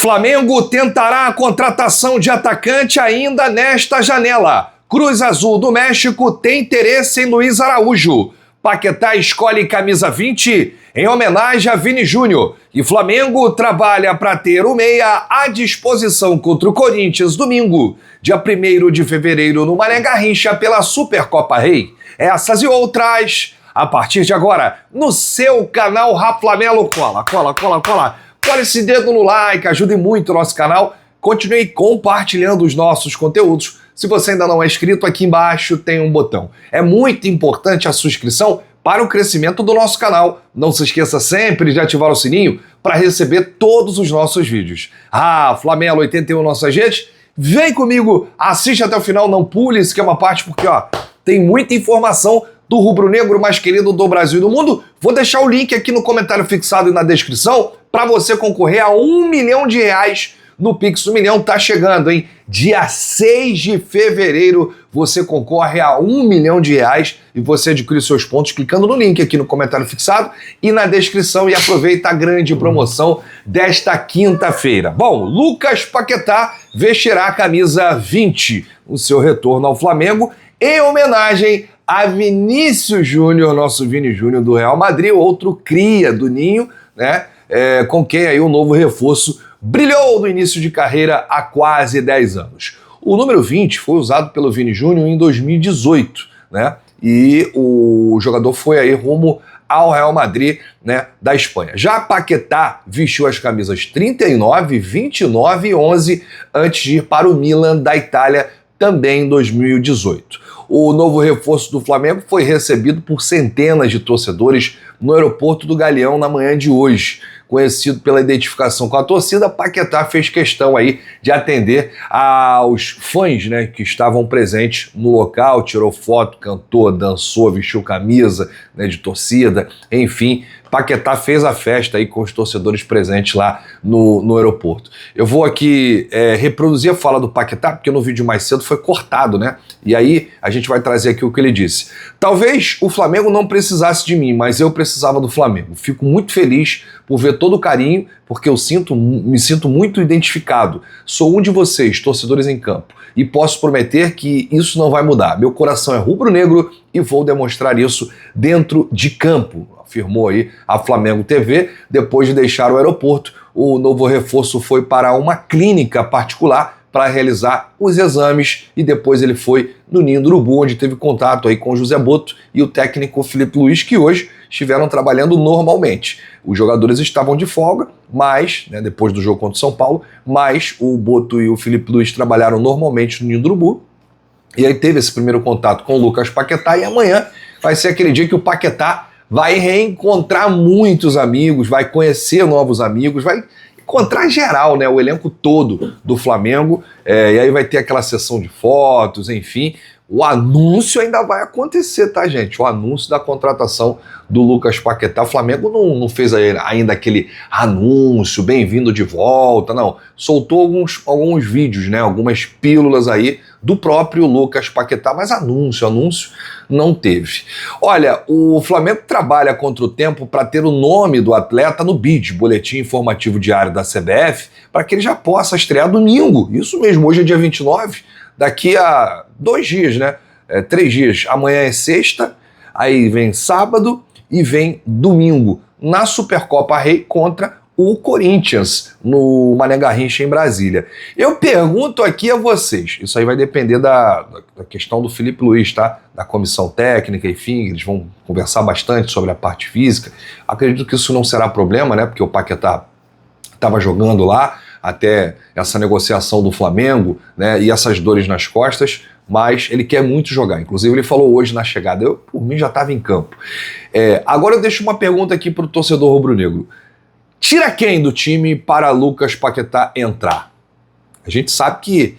Flamengo tentará a contratação de atacante ainda nesta janela. Cruz Azul do México tem interesse em Luiz Araújo. Paquetá escolhe camisa 20 em homenagem a Vini Júnior. E Flamengo trabalha para ter o meia à disposição contra o Corinthians domingo, dia 1º de fevereiro, no Mané Garrincha pela Supercopa Rei. Essas e outras, a partir de agora, no seu canal Raflamelo. Cola esse dedo no like, ajude muito o nosso canal. Continue compartilhando os nossos conteúdos. Se você ainda não é inscrito, aqui embaixo tem um botão. É muito importante a sua inscrição para o crescimento do nosso canal. Não se esqueça sempre de ativar o sininho para receber todos os nossos vídeos. Flamelo 81 nossas redes. Vem comigo, assiste até o final, não pule, isso que é uma parte porque tem muita informação do rubro-negro mais querido do Brasil e do mundo. Vou deixar o link aqui no comentário fixado e na descrição para você concorrer a R$1 milhão no Pix. 1 milhão tá chegando, hein? Dia 6 de fevereiro você concorre a R$1 milhão e você adquire seus pontos clicando no link aqui no comentário fixado e na descrição, e aproveita a grande promoção desta quinta-feira. Bom, Lucas Paquetá vestirá a camisa 20 no seu retorno ao Flamengo em homenagem a Vinícius Júnior, nosso Vini Júnior do Real Madrid, outro cria do Ninho, né? Com quem aí o novo reforço brilhou no início de carreira há quase 10 anos. O número 20 foi usado pelo Vini Júnior em 2018, né? E o jogador foi aí rumo ao Real Madrid, né, da Espanha. Já Paquetá vestiu as camisas 39, 29 e 11 antes de ir para o Milan da Itália também em 2018. O novo reforço do Flamengo foi recebido por centenas de torcedores no aeroporto do Galeão na manhã de hoje. Conhecido pela identificação com a torcida, Paquetá fez questão aí de atender aos fãs, né, que estavam presentes no local, tirou foto, cantou, dançou, vestiu camisa, né, de torcida, enfim. Paquetá fez a festa aí com os torcedores presentes lá no aeroporto. Eu vou aqui reproduzir a fala do Paquetá, porque no vídeo mais cedo foi cortado, né? E aí a gente vai trazer aqui o que ele disse. Talvez o Flamengo não precisasse de mim, mas eu precisava do Flamengo. Fico muito feliz por ver todo o carinho, porque eu me sinto muito identificado. Sou um de vocês, torcedores em campo, e posso prometer que isso não vai mudar. Meu coração é rubro-negro e vou demonstrar isso dentro de campo, afirmou aí a Flamengo TV. Depois de deixar o aeroporto, o novo reforço foi para uma clínica particular para realizar os exames e depois ele foi no Ninho do Urubu, onde teve contato aí com o José Boto e o técnico Filipe Luís, que hoje estiveram trabalhando normalmente. Os jogadores estavam de folga, mas, né, depois do jogo contra o São Paulo, mas o Boto e o Filipe Luís trabalharam normalmente no Ninho do Urubu. E aí teve esse primeiro contato com o Lucas Paquetá, e amanhã vai ser aquele dia que o Paquetá vai reencontrar muitos amigos, vai conhecer novos amigos, vai encontrar geral, né, o elenco todo do Flamengo, e aí vai ter aquela sessão de fotos, enfim. O anúncio ainda vai acontecer, tá, gente? O anúncio da contratação do Lucas Paquetá. O Flamengo não fez ainda aquele anúncio, bem-vindo de volta, não. Soltou alguns vídeos, né? Algumas pílulas aí do próprio Lucas Paquetá, mas anúncio não teve. Olha, o Flamengo trabalha contra o tempo para ter o nome do atleta no BID, Boletim Informativo Diário da CBF, para que ele já possa estrear domingo. Isso mesmo, hoje é dia 29, daqui a 2 dias, né? 3 dias. Amanhã é sexta, aí vem sábado e vem domingo, na Supercopa Rei contra o Corinthians, no Mané Garrincha em Brasília. Eu pergunto aqui a vocês, isso aí vai depender da questão do Filipe Luís, tá? Da comissão técnica, enfim, eles vão conversar bastante sobre a parte física. Acredito que isso não será problema, né? Porque o Paquetá estava jogando lá, até essa negociação do Flamengo, né, e essas dores nas costas, mas ele quer muito jogar. Inclusive ele falou hoje na chegada, eu por mim já estava em campo. Agora eu deixo uma pergunta aqui para o torcedor rubro-negro. Tira quem do time para Lucas Paquetá entrar? A gente sabe que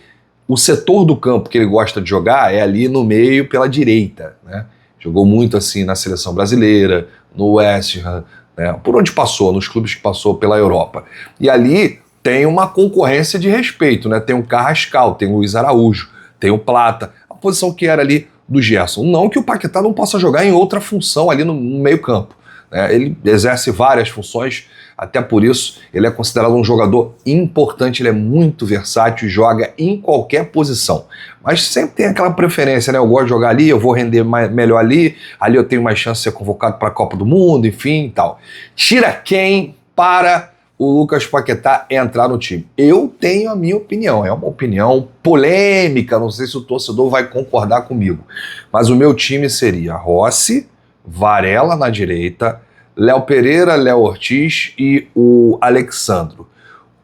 o setor do campo que ele gosta de jogar é ali no meio pela direita, né? Jogou muito assim na seleção brasileira, no West Ham, né? Por onde passou, nos clubes que passou pela Europa. E ali tem uma concorrência de respeito, né? Tem o Carrascal, tem o Luiz Araújo, tem o Plata, a posição que era ali do Gerson. Não que o Paquetá não possa jogar em outra função ali no meio campo, né? Ele exerce várias funções Até por isso, ele é considerado um jogador importante, ele é muito versátil e joga em qualquer posição. Mas sempre tem aquela preferência, né? Eu gosto de jogar ali, eu vou render melhor ali eu tenho mais chance de ser convocado para a Copa do Mundo, enfim e tal. Tira quem para o Lucas Paquetá entrar no time? Eu tenho a minha opinião, é uma opinião polêmica, não sei se o torcedor vai concordar comigo, mas o meu time seria Rossi, Varela na direita, Léo Pereira, Léo Ortiz e o Alexandro.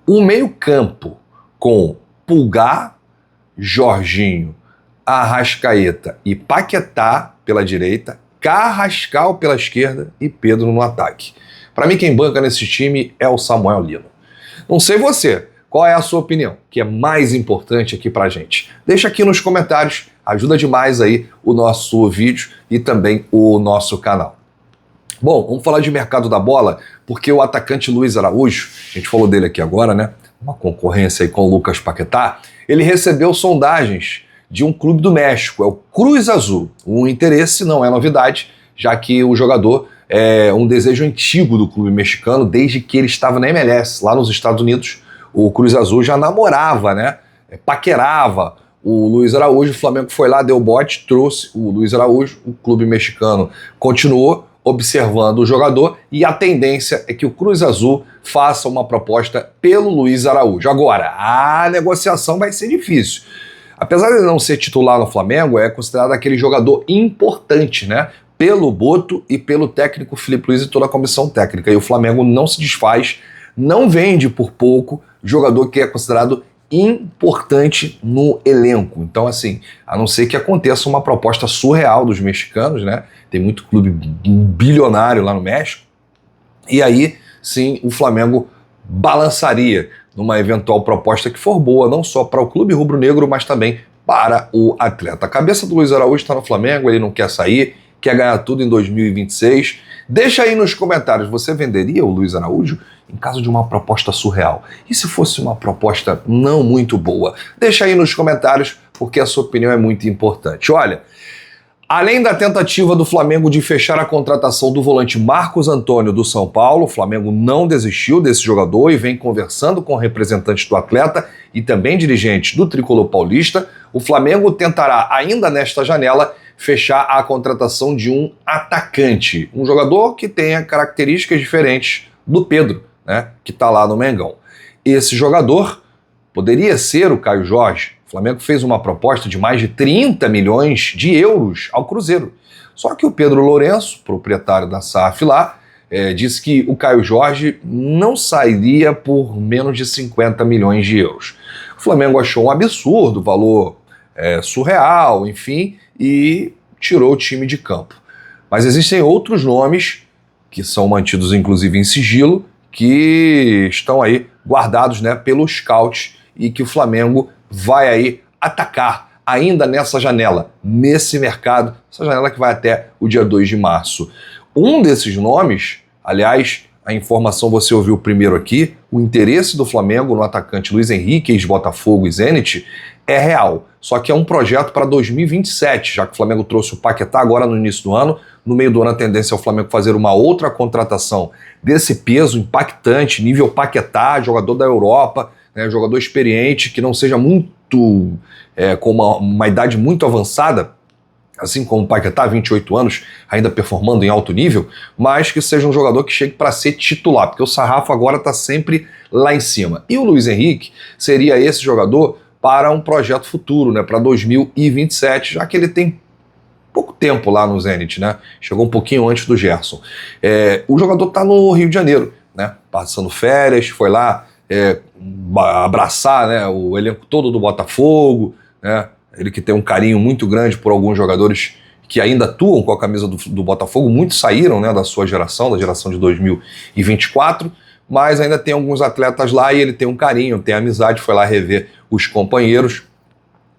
O meio-campo com Pulgar, Jorginho, Arrascaeta e Paquetá pela direita, Carrascal pela esquerda e Pedro no ataque. Para mim, quem banca nesse time é o Samuel Lino. Não sei você, qual é a sua opinião, que é mais importante aqui pra gente? Deixa aqui nos comentários, ajuda demais aí o nosso vídeo e também o nosso canal. Bom, vamos falar de mercado da bola, porque o atacante Luiz Araújo, a gente falou dele aqui agora, né? Uma concorrência aí com o Lucas Paquetá, ele recebeu sondagens de um clube do México, é o Cruz Azul. O interesse não é novidade, já que o jogador é um desejo antigo do clube mexicano, desde que ele estava na MLS, lá nos Estados Unidos. O Cruz Azul já namorava, né? Paquerava o Luiz Araújo, o Flamengo foi lá, deu bote, trouxe o Luiz Araújo, o clube mexicano continuou observando o jogador e a tendência é que o Cruz Azul faça uma proposta pelo Luiz Araújo. Agora, a negociação vai ser difícil. Apesar de não ser titular no Flamengo, é considerado aquele jogador importante, né? Pelo Boto e pelo técnico Felipe Luiz e toda a comissão técnica. E o Flamengo não se desfaz, não vende por pouco jogador que é considerado importante no elenco. Então, assim, a não ser que aconteça uma proposta surreal dos mexicanos, né? Tem muito clube bilionário lá no México. E aí, sim, o Flamengo balançaria numa eventual proposta que for boa, não só para o clube rubro-negro, mas também para o atleta. A cabeça do Luiz Araújo está no Flamengo, ele não quer sair, quer ganhar tudo em 2026. Deixa aí nos comentários, você venderia o Luiz Araújo em caso de uma proposta surreal? E se fosse uma proposta não muito boa? Deixa aí nos comentários, porque a sua opinião é muito importante. Olha, além da tentativa do Flamengo de fechar a contratação do volante Marcos Antônio do São Paulo, o Flamengo não desistiu desse jogador e vem conversando com representantes do atleta e também dirigentes do Tricolor Paulista. O Flamengo tentará, ainda nesta janela, fechar a contratação de um atacante, um jogador que tenha características diferentes do Pedro, né, que está lá no Mengão. Esse jogador poderia ser o Caio Jorge. O Flamengo fez uma proposta de mais de 30 milhões de euros ao Cruzeiro. Só que o Pedro Lourenço, proprietário da SAF lá, disse que o Caio Jorge não sairia por menos de 50 milhões de euros. O Flamengo achou um absurdo, valor surreal, enfim, e tirou o time de campo. Mas existem outros nomes que são mantidos inclusive em sigilo, que estão aí guardados, né, pelo scout e que o Flamengo vai aí atacar ainda nessa janela, nesse mercado, essa janela que vai até o dia 2 de março. Um desses nomes, aliás, a informação você ouviu primeiro aqui, o interesse do Flamengo no atacante Luiz Henrique, ex-Botafogo e Zenit, é real. Só que é um projeto para 2027, já que o Flamengo trouxe o Paquetá agora no início do ano. No meio do ano a tendência é o Flamengo fazer uma outra contratação desse peso impactante, nível Paquetá, jogador da Europa, né, jogador experiente, que não seja muito, com uma idade muito avançada, assim como o Paquetá, 28 anos, ainda performando em alto nível, mas que seja um jogador que chegue para ser titular, porque o sarrafo agora está sempre lá em cima. E o Luiz Henrique seria esse jogador para um projeto futuro, né, para 2027, já que ele tem pouco tempo lá no Zenit, né? Chegou um pouquinho antes do Gerson. O jogador está no Rio de Janeiro, né? Passando férias, foi lá abraçar, né, o elenco todo do Botafogo, né? Ele que tem um carinho muito grande por alguns jogadores que ainda atuam com a camisa do Botafogo, muitos saíram, né, da sua geração, da geração de 2024, mas ainda tem alguns atletas lá e ele tem um carinho, tem amizade, foi lá rever os companheiros.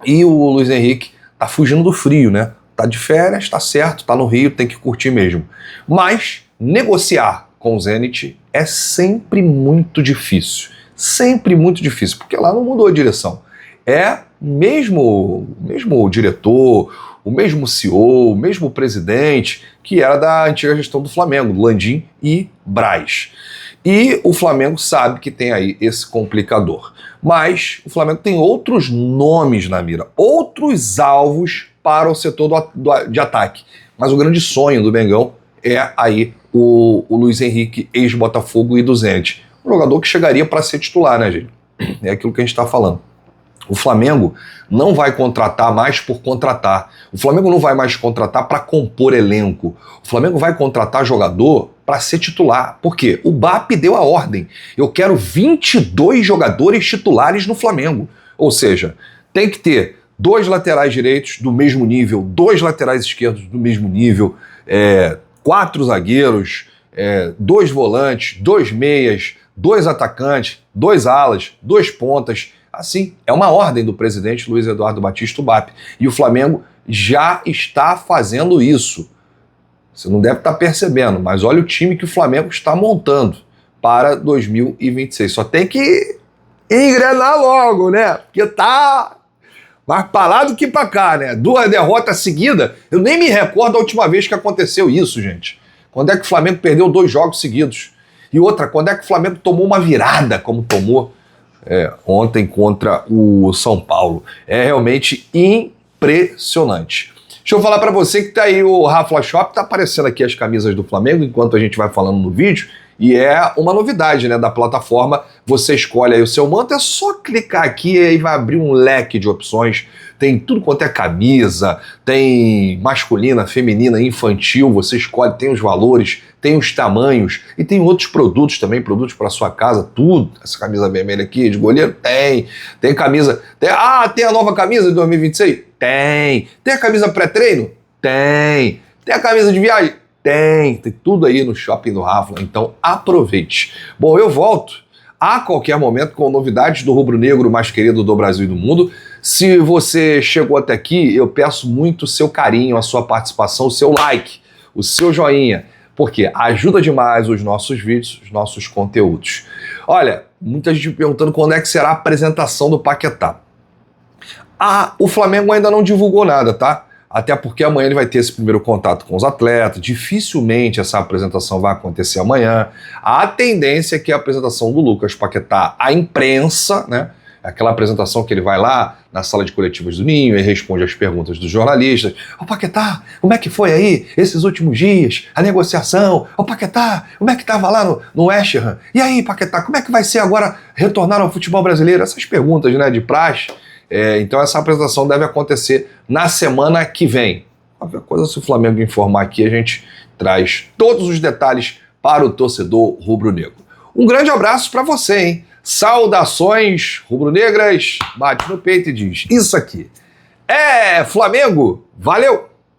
E o Luiz Henrique tá fugindo do frio, né? Tá de férias, tá certo, tá no Rio, tem que curtir mesmo. Mas negociar com o Zenit é sempre muito difícil. Sempre muito difícil, porque lá não mudou a direção. Mesmo o diretor, o mesmo CEO, o mesmo presidente, que era da antiga gestão do Flamengo, Landim e Braz. E o Flamengo sabe que tem aí esse complicador. Mas o Flamengo tem outros nomes na mira, outros alvos para o setor de ataque. Mas o grande sonho do Mengão é aí o Luiz Henrique, ex-Botafogo e do Zenit. Um jogador que chegaria para ser titular, né, gente? É aquilo que a gente está falando. O Flamengo não vai contratar mais por contratar. O Flamengo não vai mais contratar para compor elenco. O Flamengo vai contratar jogador para ser titular. Por quê? O BAP deu a ordem. Eu quero 22 jogadores titulares no Flamengo. Ou seja, tem que ter 2 laterais direitos do mesmo nível, 2 laterais esquerdos do mesmo nível, 4 zagueiros, 2 volantes, 2 meias, 2 atacantes, 2 alas, 2 pontas. Assim, é uma ordem do presidente Luiz Eduardo Batista, o BAP. E o Flamengo já está fazendo isso. Você não deve estar percebendo, mas olha o time que o Flamengo está montando para 2026. Só tem que engrenar logo, né? Porque tá mais para lá do que para cá, né? 2 derrotas seguidas. Eu nem me recordo a última vez que aconteceu isso, gente. Quando é que o Flamengo perdeu 2 jogos seguidos? E outra, quando é que o Flamengo tomou uma virada, como tomou ontem contra o São Paulo? É realmente impressionante. Deixa eu falar para você que tá aí o Rafla Shop, tá aparecendo aqui as camisas do Flamengo enquanto a gente vai falando no vídeo, e é uma novidade, né, da plataforma. Você escolhe aí o seu manto, é só clicar aqui e aí vai abrir um leque de opções. Tem tudo quanto é camisa, tem masculina, feminina, infantil, você escolhe, tem os valores, tem os tamanhos e tem outros produtos também, produtos para sua casa, tudo. Essa camisa vermelha aqui de goleiro tem camisa, tem a nova camisa de 2026? Tem a camisa pré-treino? Tem a camisa de viagem? Tem tudo aí no Shopping do Rafla, então aproveite. Bom, eu volto a qualquer momento com novidades do rubro-negro mais querido do Brasil e do mundo. Se você chegou até aqui, eu peço muito o seu carinho, a sua participação, o seu like, o seu joinha, porque ajuda demais os nossos vídeos, os nossos conteúdos. Olha, muita gente me perguntando quando é que será a apresentação do Paquetá. O Flamengo ainda não divulgou nada, tá? Até porque amanhã ele vai ter esse primeiro contato com os atletas, dificilmente essa apresentação vai acontecer amanhã. A tendência é que a apresentação do Lucas Paquetá à imprensa, né? Aquela apresentação que ele vai lá na sala de coletivas do Ninho e responde às perguntas dos jornalistas. Ô Paquetá, como é que foi aí esses últimos dias, a negociação? Ô Paquetá, como é que estava lá no West Ham? E aí, Paquetá, como é que vai ser agora retornar ao futebol brasileiro? Essas perguntas, né, de praxe. Então essa apresentação deve acontecer na semana que vem. Qualquer coisa, se o Flamengo informar aqui, a gente traz todos os detalhes para o torcedor rubro-negro. Um grande abraço para você, hein? Saudações rubro-negras, bate no peito e diz: isso aqui é Flamengo, valeu!